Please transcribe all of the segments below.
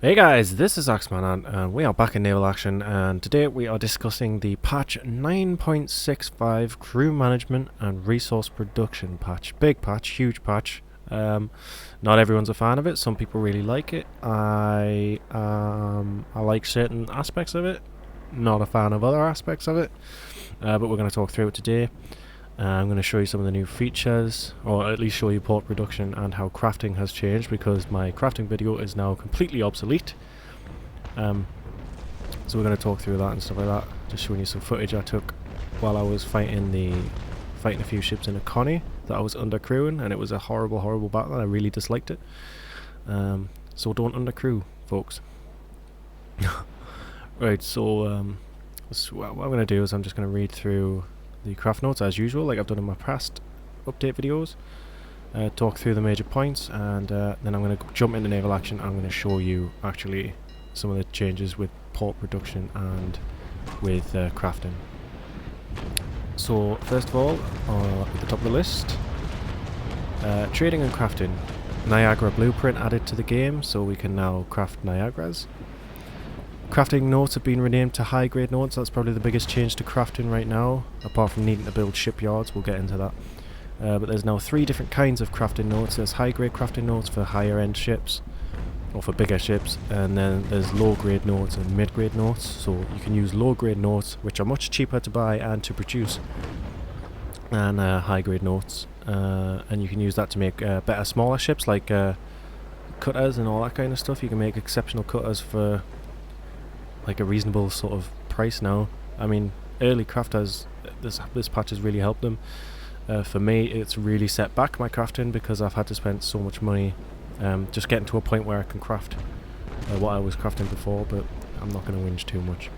Hey guys, this is Axman and we are back in Naval Action, and today we are discussing the patch 9.65 crew management and resource production patch. Big patch, huge patch. Not everyone's a fan of it. Some people really like it. I like certain aspects of it. Not a fan of other aspects of it. But we're going to talk through it today. I'm going to show you some of the new features, or at least show you port production and how crafting has changed, because my crafting video is now completely obsolete. So we're going to talk through that and stuff like that. Just showing you some footage I took while I was fighting a few ships in a Connie that I was undercrewing, and it was a horrible battle. I really disliked it. So don't undercrew, folks. Right, so what I'm going to do is I'm just going to read through the craft notes as usual, like I've done in my past update videos, talk through the major points, and then I'm going to jump into naval action. I'm going to show you actually some of the changes with port production and with crafting. So first of all, at the top of the list, trading and crafting. Niagara blueprint added to the game, so we can now craft Niagaras. Crafting notes have been renamed to high grade notes. That's probably the biggest change to crafting right now, apart from needing to build shipyards. We'll get into that. But there's now 3 different kinds of crafting notes. There's high grade crafting notes for higher end ships, or for bigger ships, and then there's low grade notes and mid grade notes. So you can use low grade notes, which are much cheaper to buy and to produce, than high grade notes, and you can use that to make better smaller ships, like cutters and all that kind of stuff. You can make exceptional cutters for like a reasonable sort of price now. I mean, early crafters, this patch has really helped them. For me, it's really set back my crafting, because I've had to spend so much money just getting to a point where I can craft what I was crafting before, but I'm not going to whinge too much.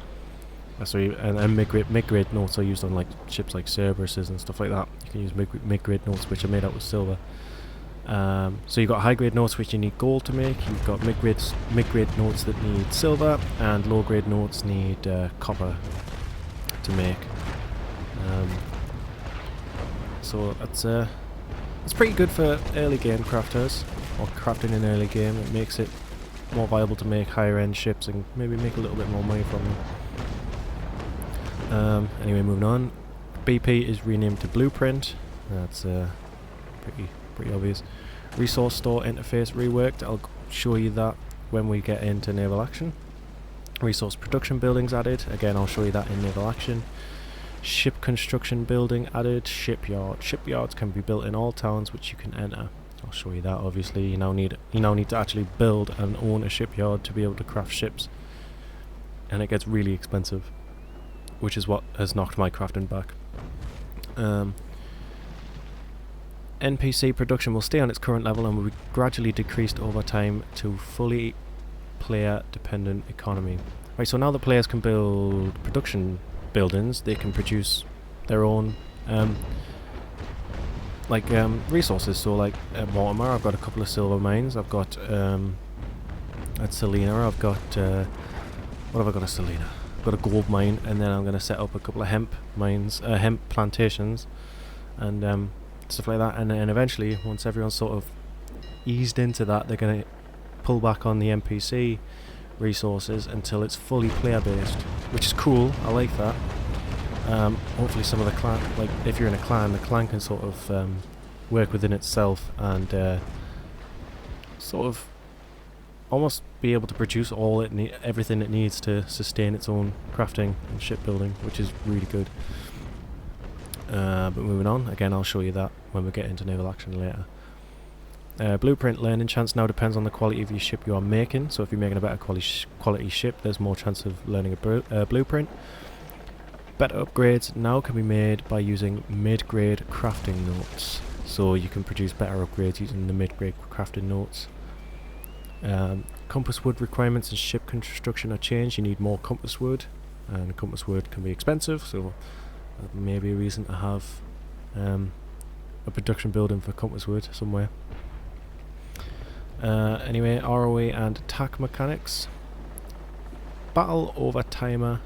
And mid-grade notes are used on like ships like Cerberuses and stuff like that. You can use mid-grade notes which are made out with silver. So you've got high-grade notes which you need gold to make. You've got mid-grade notes that need silver, and low-grade notes need copper to make. So it's pretty good for early game crafters, or crafting in early game. It makes it more viable to make higher-end ships and maybe make a little bit more money from them. Anyway, moving on. BP is renamed to Blueprint. That's pretty obvious. Resource store interface reworked. I'll show you that when we get into naval action. Resource production buildings added. Again, I'll show you that in naval action. Ship construction building added. Shipyard. Shipyards can be built in all towns which you can enter. I'll show you that. Obviously, you now need to actually build and own a shipyard to be able to craft ships, and it gets really expensive, which is what has knocked my crafting back. NPC production will stay on its current level and will be gradually decreased over time to fully player dependent economy. Right, so now that players can build production buildings, they can produce their own resources. So like at Mortimer, I've got a couple of silver mines. I've got at Selena, I've got what have I got at Selena? I've got a gold mine, and then I'm going to set up a couple of hemp mines, hemp plantations, and stuff like that. And then eventually, once everyone's sort of eased into that, they're going to pull back on the NPC resources until it's fully player based, which is cool. I like that. Hopefully some of the clan, like if you're in a clan, the clan can sort of work within itself and sort of almost be able to produce everything it needs to sustain its own crafting and shipbuilding, which is really good. But moving on, again I'll show you that when we get into naval action later. Blueprint learning chance now depends on the quality of your ship you are making. So if you're making a better quality ship, there's more chance of learning a blueprint. Better upgrades now can be made by using mid-grade crafting notes. So you can produce better upgrades using the mid-grade crafting notes. Compass wood requirements in ship construction are changed. You need more compass wood, and compass wood can be expensive, so that may be a reason to have a production building for compass wood somewhere. Anyway, ROA and attack mechanics. Battle over timer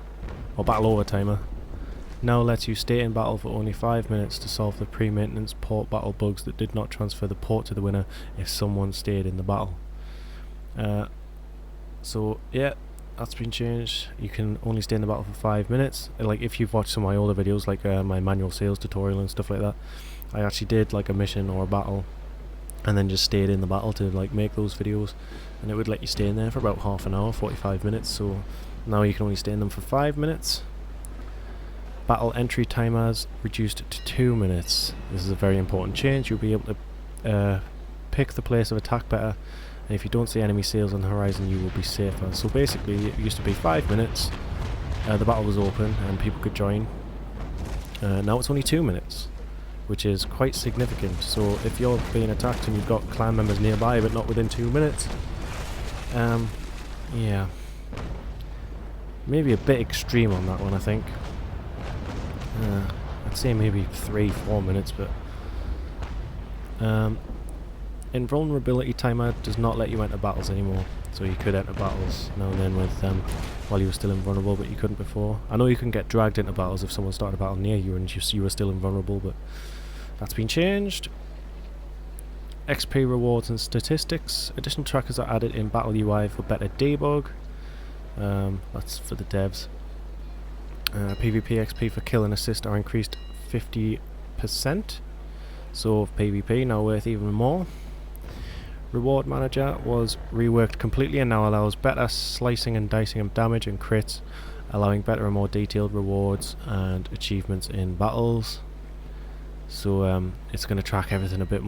now lets you stay in battle for only 5 minutes to solve the pre-maintenance port battle bugs that did not transfer the port to the winner if someone stayed in the battle. So yeah, that's been changed. You can only stay in the battle for 5 minutes. Like if you've watched some of my older videos, like my manual sales tutorial and stuff like that, I actually did like a mission or a battle and then just stayed in the battle to like make those videos, and it would let you stay in there for about half an hour, 45 minutes. So now you can only stay in them for 5 minutes. Battle entry timers reduced to 2 minutes. This is a very important change. You'll be able to pick the place of attack better, and if you don't see enemy sails on the horizon, you will be safer. So basically, it used to be 5 minutes, the battle was open and people could join. Now it's only 2 minutes, which is quite significant. So if you're being attacked and you've got clan members nearby but not within 2 minutes, yeah, maybe a bit extreme on that one, I think. I'd say maybe 3-4 minutes, but invulnerability timer does not let you enter battles anymore. So you could enter battles now and then with while you were still invulnerable, but you couldn't before. I know you can get dragged into battles if someone started a battle near you and you were still invulnerable, but that's been changed. XP rewards and statistics. Additional trackers are added in Battle UI for better debug. That's for the devs. PvP XP for kill and assist are increased 50%. So PvP now worth even more. Reward manager was reworked completely and now allows better slicing and dicing of damage and crits, allowing better and more detailed rewards and achievements in battles. So it's going to track everything a bit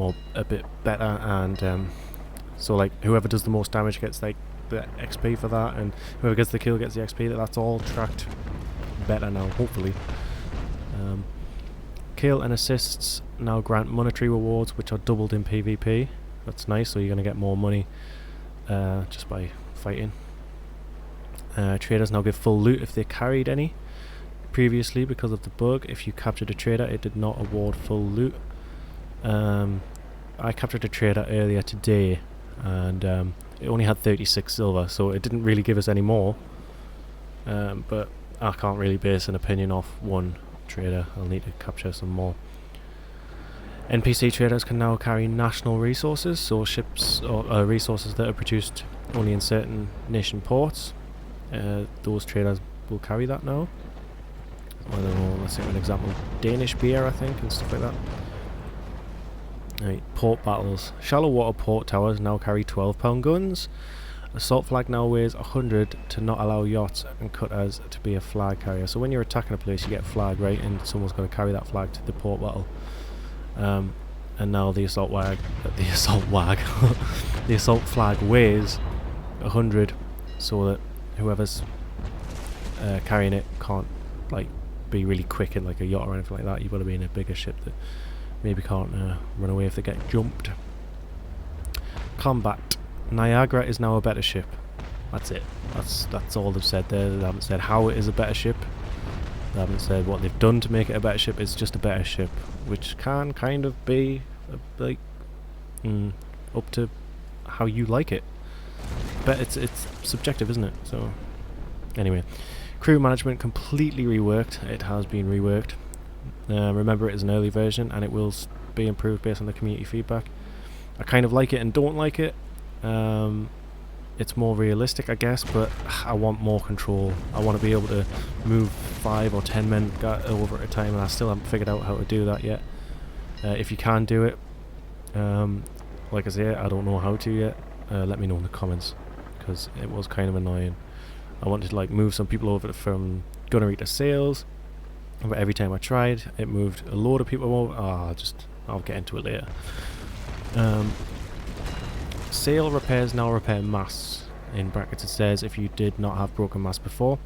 better, and so like whoever does the most damage gets like the XP for that, and whoever gets the kill gets the XP. That's all tracked better now, hopefully. Kill and assists now grant monetary rewards, which are doubled in PvP. That's nice, so you're going to get more money just by fighting. Traders now give full loot if they carried any. Previously, because of the bug, if you captured a trader, it did not award full loot. I captured a trader earlier today, and it only had 36 silver, so it didn't really give us any more. But I can't really base an opinion off one trader. I'll need to capture some more. NPC traders can now carry national resources, so ships or resources that are produced only in certain nation ports. Those traders will carry that now. I don't know, let's see an example. Danish beer, I think, and stuff like that. Right, port battles. Shallow water port towers now carry 12-pound guns. Assault flag now weighs 100 to not allow yachts and cutters to be a flag carrier. So when you're attacking a place, you get a flag, right, and someone's going to carry that flag to the port battle. And now the assault flag weighs 100, so that whoever's carrying it can't like be really quick in like a yacht or anything like that. You've got to be in a bigger ship that maybe can't run away if they get jumped. Combat. Niagara is now a better ship. That's it. That's all they've said there. They haven't said how it is a better ship. They haven't said what they've done to make it a better ship. It's just a better ship, which can kind of be like up to how you like it. But it's subjective, isn't it? So anyway, crew management completely reworked. It has been reworked. Remember, it is an early version and it will be improved based on the community feedback. I kind of like it and don't like it. It's more realistic, I guess, but I want more control. I want to be able to move 5 or 10 men over at a time, and I still haven't figured out how to do that yet. If you can do it, like I say, I don't know how to yet. Let me know in the comments, because it was kind of annoying. I wanted to like move some people over from gunnery to sails, but every time I tried, it moved a load of people over. I'll get into it later. Sail repairs now repair masts. In brackets it says if you did not have broken masts before.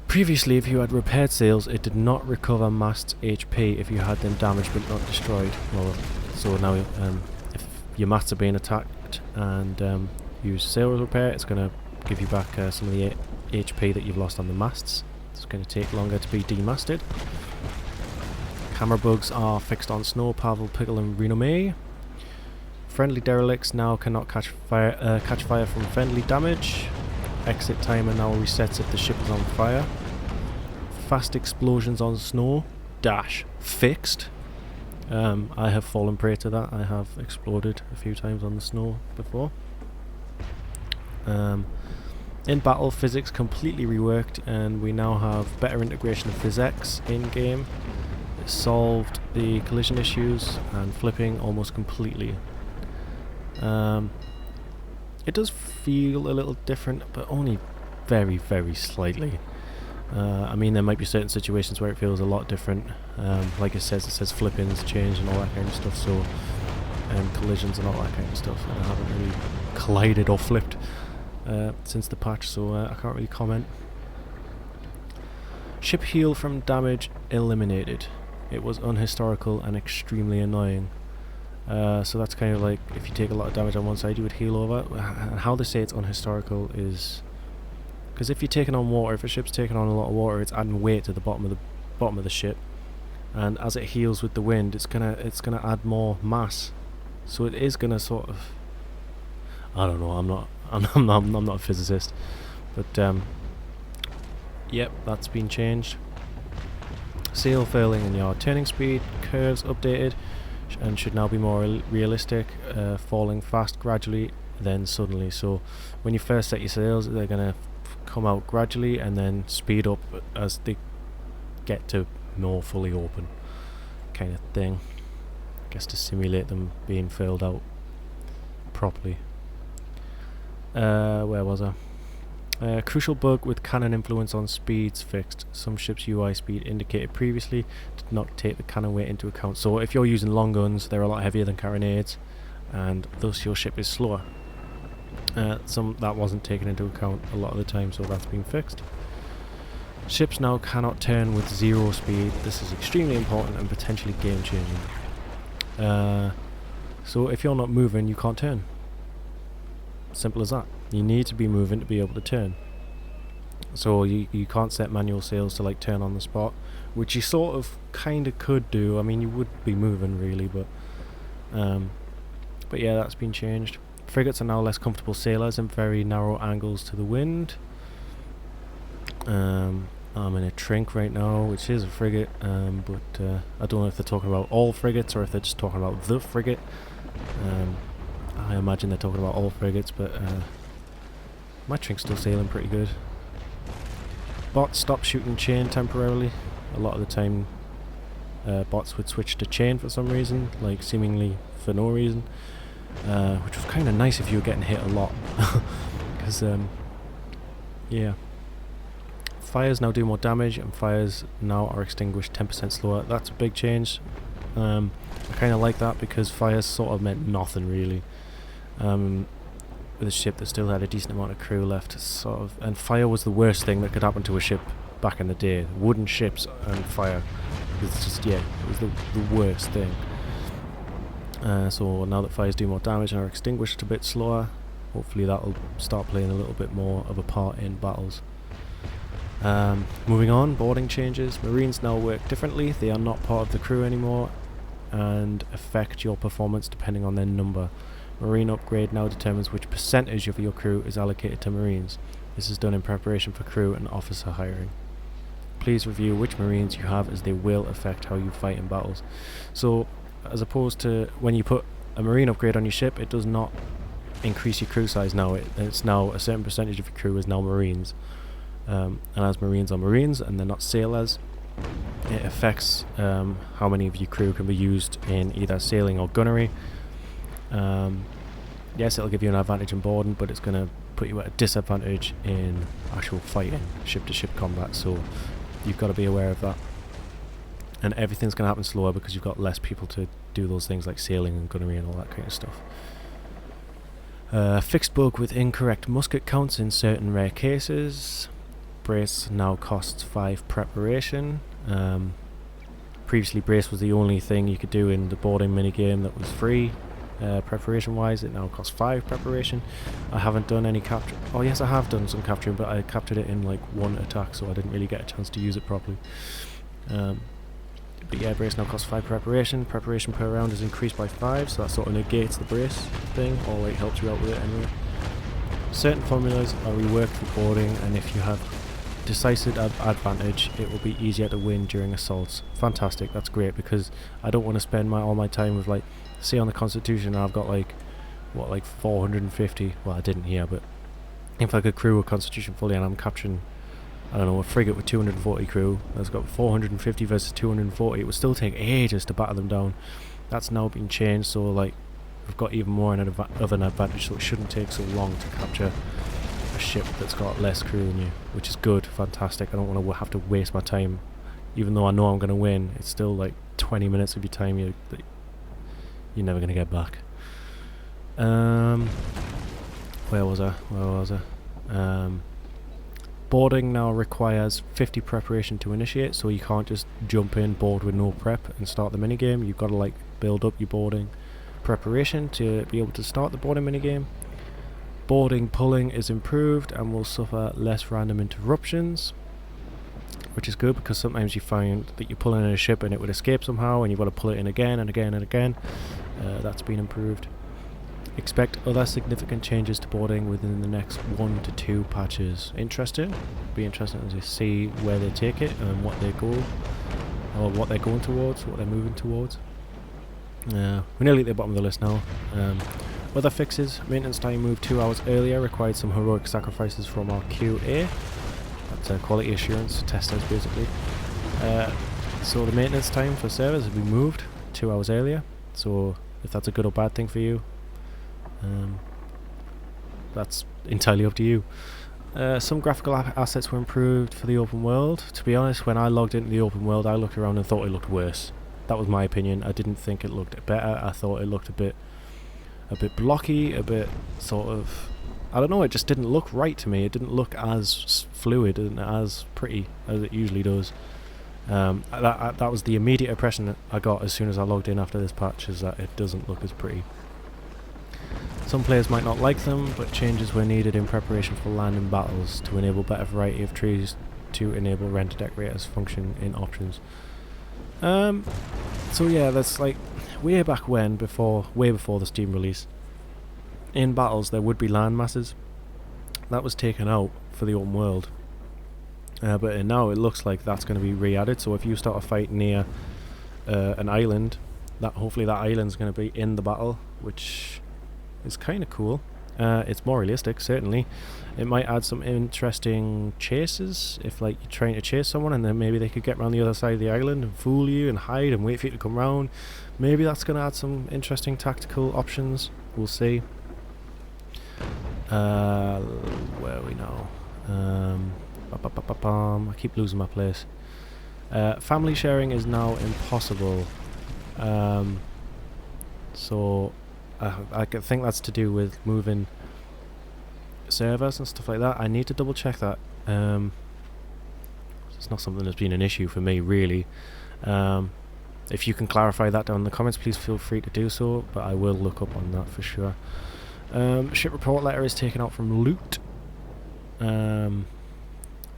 Previously, if you had repaired sails, it did not recover masts HP if you had them damaged but not destroyed. Well, so now if your masts are being attacked and use sail repair, it's going to give you back some of the HP that you've lost on the masts. It's going to take longer to be demasted. Camera bugs are fixed on Snow, Pavel, Pickle and Renome. Friendly derelicts now cannot catch fire from friendly damage. Exit timer now resets if the ship is on fire. Fast explosions on Snow - fixed. I have fallen prey to that. I have exploded a few times on the snow before. In battle, physics completely reworked, and we now have better integration of physics in-game. It solved the collision issues and flipping almost completely. It does feel a little different, but only very, very slightly. I mean, there might be certain situations where it feels a lot different. Like it says flipping's changed and all that kind of stuff, so collisions and all that kind of stuff. And I haven't really collided or flipped since the patch, so I can't really comment. Ship heal from damage eliminated. It was unhistorical and extremely annoying. So that's kind of like, if you take a lot of damage on one side, you would heal over. And how they say it's unhistorical is because if you're taking on water, if a ship's taking on a lot of water, it's adding weight to the bottom of the ship, and as it heals with the wind, it's gonna add more mass. So it is gonna sort of, I don't know. I'm not a physicist, but yep, that's been changed. Sail furling and yard turning speed curves updated, and should now be more realistic, falling fast gradually, then suddenly. So when you first set your sails, they're gonna come out gradually and then speed up as they get to more fully open kind of thing. I guess to simulate them being filled out properly. Where was I? Crucial bug with cannon influence on speeds fixed. Some ships' UI speed indicated previously did not take the cannon weight into account. So if you're using long guns, they're a lot heavier than carronades, and thus your ship is slower. That wasn't taken into account a lot of the time, so that's been fixed. Ships now cannot turn with 0 speed. This is extremely important and potentially game changing. So if you're not moving, you can't turn. Simple as that. You need to be moving to be able to turn. So you can't set manual sails to like turn on the spot, which you sort of kind of could do. I mean, you would be moving really, but yeah, that's been changed. Frigates are now less comfortable sailors in very narrow angles to the wind. I'm in a Trink right now, which is a frigate, but I don't know if they're talking about all frigates or if they're just talking about the frigate. I imagine they're talking about all frigates, but my Trink's still sailing pretty good. Bots stopped shooting chain temporarily. A lot of the time bots would switch to chain for some reason, like seemingly for no reason. Which was kind of nice if you were getting hit a lot, because yeah, fires now do more damage, and fires now are extinguished 10% slower. That's a big change. I kind of like that because fires sort of meant nothing really. With a ship that still had a decent amount of crew left, sort of, and fire was the worst thing that could happen to a ship back in the day. Wooden ships and fire, it's just, yeah, it was the worst thing. So now that fires do more damage and are extinguished a bit slower, hopefully that'll start playing a little bit more of a part in battles. Moving on, boarding changes. Marines now work differently. They are not part of the crew anymore and affect your performance depending on their number. Marine upgrade now determines which percentage of your crew is allocated to Marines. This is done in preparation for crew and officer hiring. Please review which Marines you have, as they will affect how you fight in battles. So as opposed to when you put a Marine upgrade on your ship, it does not increase your crew size now. It's now a certain percentage of your crew is now Marines. And as Marines are Marines and they're not sailors, it affects how many of your crew can be used in either sailing or gunnery. Yes, it'll give you an advantage in boarding, but it's going to put you at a disadvantage in actual fighting, ship-to-ship combat, so you've got to be aware of that. And everything's going to happen slower because you've got less people to do those things like sailing and gunnery and all that kind of stuff. Fixed bug with incorrect musket counts in certain rare cases. Brace now costs 5 preparation. Previously brace was the only thing you could do in the boarding minigame that was free. Preparation wise, it now costs 5 preparation. I haven't done any capture. Oh yes, I have done some capturing, but I captured it in like 1 attack, so I didn't really get a chance to use it properly. But yeah, brace now costs 5 preparation. Preparation per round is increased by 5, so that sort of negates the brace thing, or like helps you out with it anyway. Certain formulas are reworked for boarding, and if you have decisive advantage, it will be easier to win during assaults. Fantastic, that's great, because I don't want to spend all my time with, like, say on the Constitution I've got like 450, well I didn't here, but if I could crew a Constitution fully and I'm capturing, I don't know, a frigate with 240 crew that's got 450 versus 240, it would still take ages to batter them down. That's now been changed, so like we've got even more of an advantage, so it shouldn't take so long to capture a ship that's got less crew than you, which is good, fantastic. I don't want to have to waste my time, even though I know I'm going to win. It's still like 20 minutes of your time you're never going to get back. Where was I? Boarding now requires 50 preparation to initiate, so you can't just jump in, board with no prep and start the minigame. You've got to like build up your boarding preparation to be able to start the boarding minigame. Boarding pulling is improved and will suffer less random interruptions, which is good because sometimes you find that you're pulling in a ship and it would escape somehow and you've got to pull it in again and again and again. That's been improved. Expect other significant changes to boarding within the next 1 to 2 patches. Interesting. Be interesting to see where they take it and what they go, or what they're going towards, what they're moving towards. We're nearly at the bottom of the list now. Other fixes: maintenance time moved 2 hours earlier, required some heroic sacrifices from our QA. That's quality assurance testers basically. So the maintenance time for servers has been moved 2 hours earlier. So if that's a good or bad thing for you, that's entirely up to you. Some graphical assets were improved for the open world. To be honest, when I logged into the open world, I looked around and thought it looked worse. That was my opinion. I didn't think it looked better. I thought it looked a bit blocky, a bit sort of, I don't know, it just didn't look right to me. It didn't look as fluid and as pretty as it usually does. That was the immediate impression that I got as soon as I logged in after this patch, is that it doesn't look as pretty. Some players might not like them, but changes were needed in preparation for landing battles to enable better variety of trees to enable render decorators function in options. So yeah, that's like way back when, way before the Steam release. In battles there would be land masses. That was taken out for the open world. But now it looks like that's going to be re-added, so if you start a fight near an island, hopefully that island's going to be in the battle, which is kind of cool. It's more realistic, certainly. It might add some interesting chases, if like you're trying to chase someone and then maybe they could get around the other side of the island and fool you and hide and wait for you to come round. Maybe that's going to add some interesting tactical options. We'll see. Where are we now? I keep losing my place. Family sharing is now impossible. So I think that's to do with moving servers and stuff like that. I need to double check that. It's not something that's been an issue for me really. If you can clarify that down in the comments, please feel free to do so, but I will look up on that for sure. Ship report letter is taken out from loot.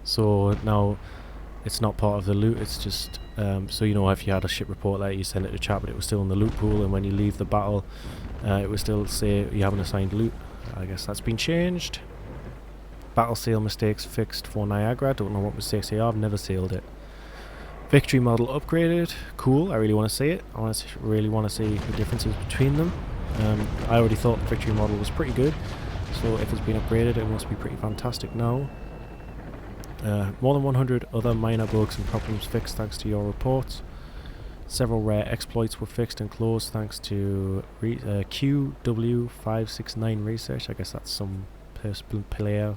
So now it's not part of the loot, it's just so you know, if you had a ship report letter you send it to chat but it was still in the loot pool, and when you leave the battle it would still say you haven't assigned loot. I guess that's been changed. Battle sail mistakes fixed for Niagara. Don't know what mistakes they are, I've never sailed it. Victory model upgraded. Cool, I really want to see it. I really want to see the differences between them. I already thought the victory model was pretty good, so if it's been upgraded it must be pretty fantastic now. More than 100 other minor bugs and problems fixed thanks to your reports. Several rare exploits were fixed and closed thanks to QW569 research. I guess that's some player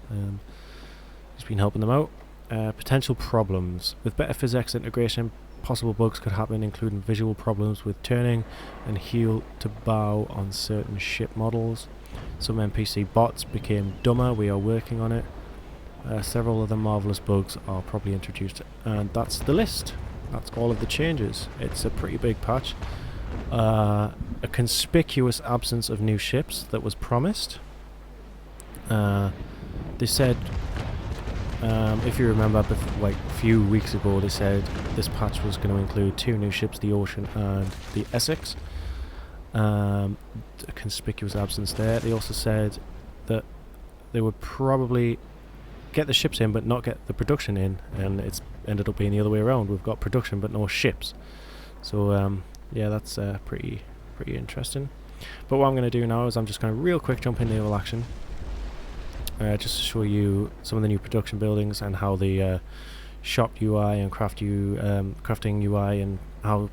who's been helping them out. Potential problems. With better physics integration, possible bugs could happen, including visual problems with turning and heel to bow on certain ship models. Some NPC bots became dumber. We are working on it. Several other marvellous bugs are probably introduced, and that's the list. That's all of the changes. It's a pretty big patch. A conspicuous absence of new ships that was promised. They said, if you remember, like a few weeks ago, they said this patch was going to include 2 new ships, the Ocean and the Essex. A conspicuous absence there. They also said that they would probably get the ships in but not get the production in, and it's ended up being the other way around. We've got production but no ships. So yeah, that's pretty interesting. But what I'm going to do now is I'm just going to real quick jump in naval action. just to show you some of the new production buildings and how the shop UI and crafting UI and how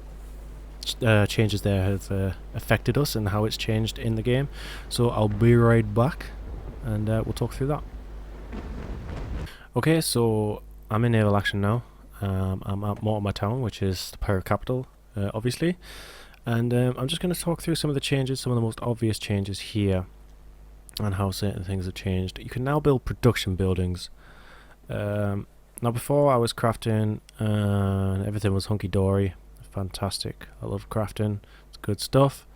changes there have affected us and how it's changed in the game. So I'll be right back and we'll talk through that. Okay, so I'm in naval action now. I'm at Mortimer Town, which is the pirate capital, obviously. And I'm just going to talk through some of the changes, some of the most obvious changes here, and how certain things have changed. You can now build production buildings. Now before I was crafting, everything was hunky-dory, fantastic. I love crafting, it's good stuff.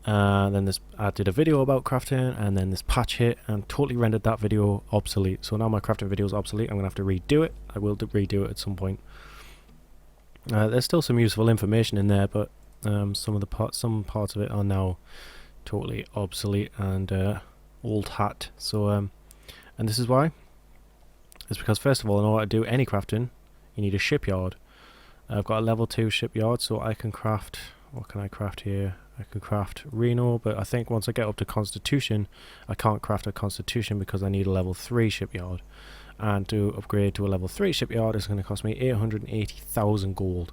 Then I did a video about crafting, and then this patch hit and totally rendered that video obsolete. So now my crafting video is obsolete. I'm gonna have to redo it. I will redo it at some point. There's still some useful information in there, but some parts of it are now totally obsolete and old hat. So and this is why. It's because first of all, in order to do any crafting, you need a shipyard. I've got a level 2 shipyard, so I can craft. What can I craft here? I can craft Reno, but I think once I get up to Constitution, I can't craft a Constitution because I need a level 3 shipyard. And to upgrade to a level 3 shipyard is going to cost me 880,000 gold.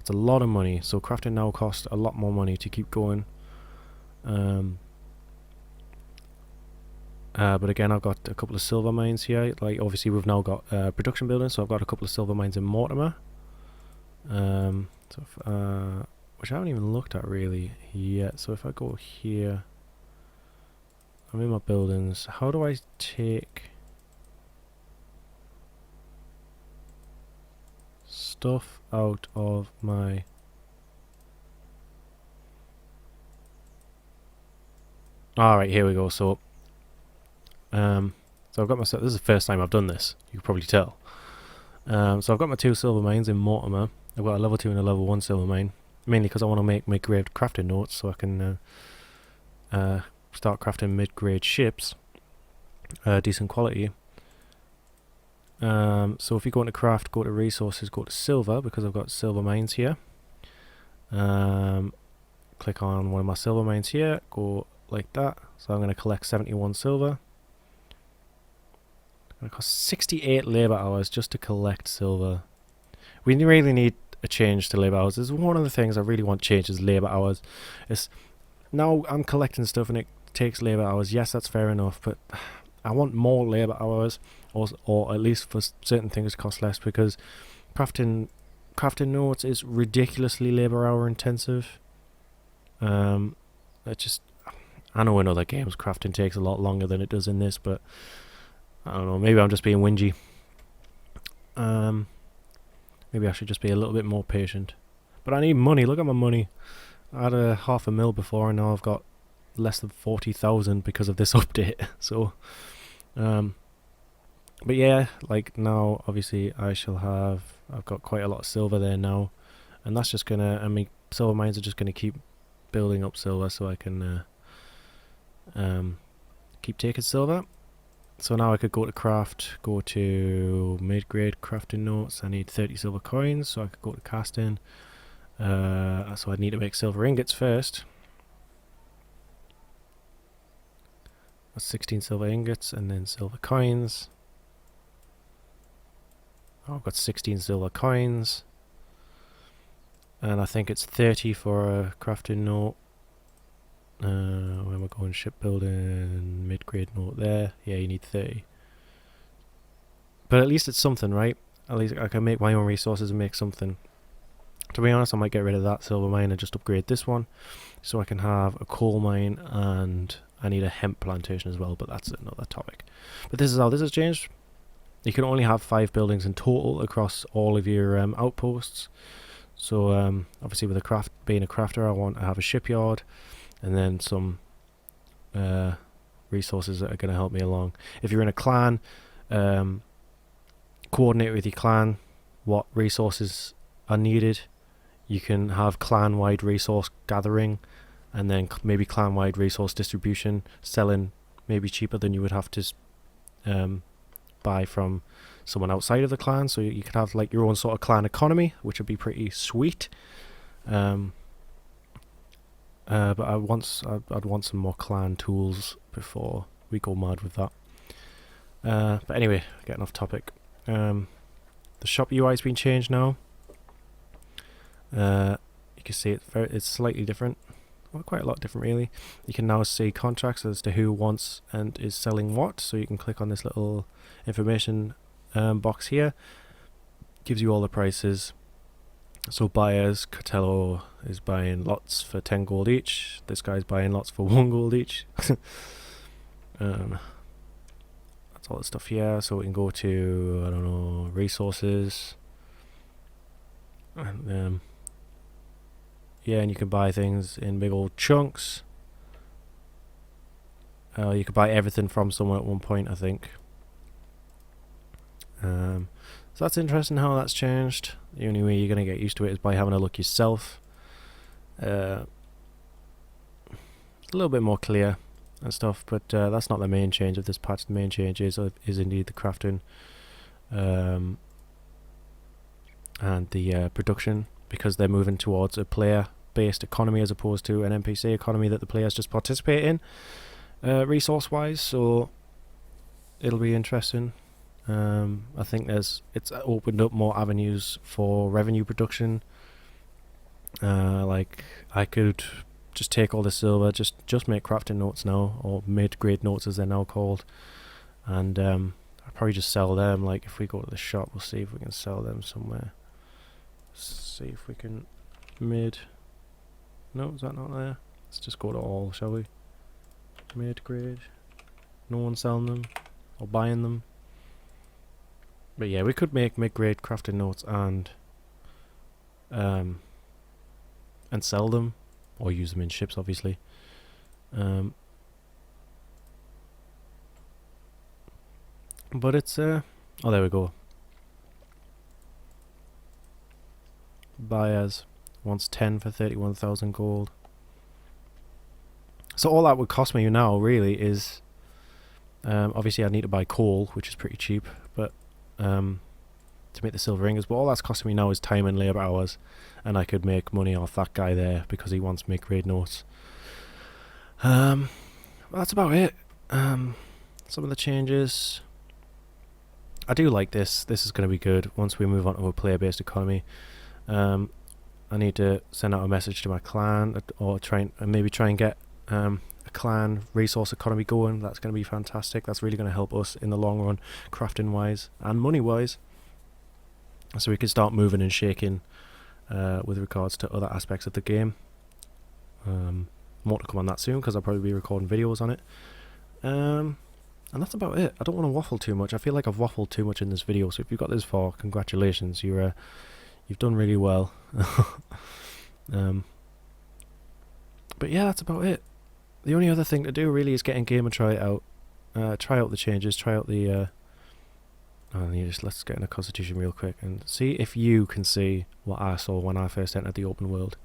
It's a lot of money, so crafting now costs a lot more money to keep going. But again, I've got a couple of silver mines here. Like obviously we've now got production buildings, so I've got a couple of silver mines in Mortimer. Which I haven't even looked at really yet. So if I go here, I'm in my buildings. How do I take stuff out of my... Alright, here we go. So I've got my... This is the first time I've done this, you can probably tell. So I've got my 2 silver mines in Mortimer. I've got a level 2 and a level 1 silver mine. Mainly because I want to make mid-grade crafting notes so I can start crafting mid-grade ships, decent quality. So if you go into craft, go to resources, go to silver, because I've got silver mines here. Click on one of my silver mines here, go like that. So I'm going to collect 71 silver. It's going to cost 68 labour hours just to collect silver. We really need a change to labour hours. This is one of the things I really want changed is labour hours. It's now I'm collecting stuff and it takes labour hours. Yes, that's fair enough, but I want more labour hours, or at least for certain things cost less, because crafting notes is ridiculously labour hour intensive. I know in other games crafting takes a lot longer than it does in this, but I don't know, maybe I'm just being whingy. Maybe I should just be a little bit more patient. But I need money. Look at my money. I had a $500,000 before, and now I've got less than 40,000 because of this update. So, but yeah, like now, obviously, I've got quite a lot of silver there now, and that's just gonna. I mean, silver mines are just gonna keep building up silver, so I can keep taking silver. So now I could go to craft, go to mid-grade crafting notes. I need 30 silver coins, so I could go to casting. So I'd need to make silver ingots first. That's 16 silver ingots, and then silver coins. Oh, I've got 16 silver coins. And I think it's 30 for a crafting note. When we're going shipbuilding, mid-grade note there. Yeah, you need 30. But at least it's something, right? At least I can make my own resources and make something. To be honest, I might get rid of that silver mine and just upgrade this one, so I can have a coal mine, and I need a hemp plantation as well, but that's another topic. But this is how this has changed. You can only have 5 buildings in total across all of your outposts. So obviously with being a crafter, I want to have a shipyard, and then some resources that are going to help me along. If you're in a clan, coordinate with your clan what resources are needed. You can have clan-wide resource gathering, and then maybe clan-wide resource distribution, selling maybe cheaper than you would have to buy from someone outside of the clan. So you could have like your own sort of clan economy, which would be pretty sweet. But I'd want some more clan tools before we go mad with that. But anyway, getting off topic. The shop UI has been changed now. You can see it's slightly different. Well, quite a lot different really. You can now see contracts as to who wants and is selling what, so you can click on this little information box here. Gives you all the prices. So buyers, Cotello is buying lots for 10 gold each. This guy's buying lots for 1 gold each. That's all the stuff here. So we can go to, I don't know, resources. And yeah, and you can buy things in big old chunks. You could buy everything from someone at one point, I think. So that's interesting how that's changed. The only way you're going to get used to it is by having a look yourself. It's a little bit more clear and stuff, but that's not the main change of this patch. The main change is indeed the crafting and the production, because they're moving towards a player-based economy as opposed to an NPC economy that the players just participate in, resource-wise. So it'll be interesting. I think it's opened up more avenues for revenue production. Like I could just take all the silver, just make crafting notes now, or mid-grade notes as they're now called, and I'll probably just sell them. Like if we go to the shop, we'll see if we can sell them somewhere. See if we can no, is that not there? Let's just go to all, shall we? Mid-grade. No one selling them or buying them. But yeah, we could make mid-grade crafting notes and sell them, or use them in ships, obviously. But it's oh, there we go. Buyers wants 10 for 31,000 gold. So all that would cost me now really is obviously I need to buy coal, which is pretty cheap, but to make the silver ingots, but all that's costing me now is time and labour hours, and I could make money off that guy there because he wants mid-grade notes. That's about it. Some of the changes, I do like this. This is going to be good once we move on to a player-based economy. I need to send out a message to my clan, or maybe try and get a clan resource economy going. That's going to be fantastic. That's really going to help us in the long run, crafting wise and money wise, so we can start moving and shaking with regards to other aspects of the game. More to come on that soon, because I'll probably be recording videos on it. And that's about it. I don't want to waffle too much. I feel like I've waffled too much in this video, so if you've got this far, congratulations. You've done really well. But yeah, that's about it. The only other thing to do really is get in game and try it out. Try out the changes, try out the let's get in a constitution real quick and see if you can see what I saw when I first entered the open world.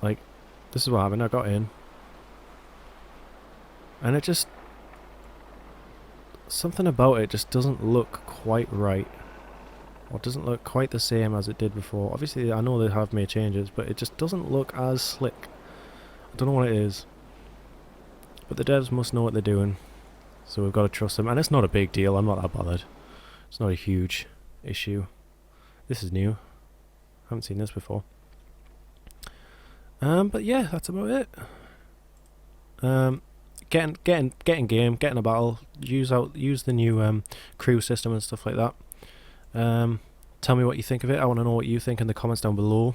Like, this is what happened. I got in, and it just, something about it just doesn't look quite right, or doesn't look quite the same as it did before. Obviously I know they have made changes, but it just doesn't look as slick. I don't know what it is, but the devs must know what they're doing, so we've got to trust them. And it's not a big deal, I'm not that bothered. It's not a huge issue. This is new, haven't seen this before. But yeah, that's about it. Get in game, get in a battle, use the new crew system and stuff like that. Tell me what you think of it. I want to know what you think in the comments down below.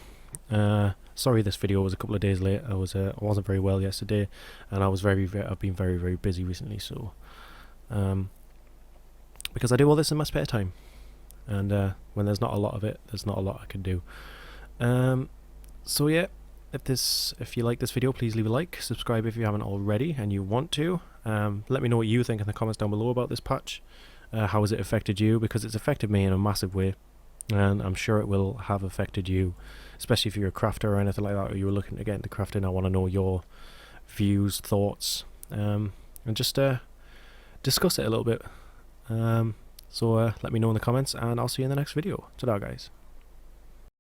Sorry this video was a couple of days late. I wasn't very well yesterday, and I've been very busy recently, so because I do all this in my spare time, and when there's not a lot of it, there's not a lot I can do. So yeah, if you like this video, please leave a like, subscribe if you haven't already and you want to. Let me know what you think in the comments down below about this patch. How has it affected you? Because it's affected me in a massive way, and I'm sure it will have affected you, especially if you're a crafter or anything like that, or you're looking to get into crafting. I want to know your views, thoughts, and just discuss it a little bit. So let me know in the comments, and I'll see you in the next video. Ta-da, guys.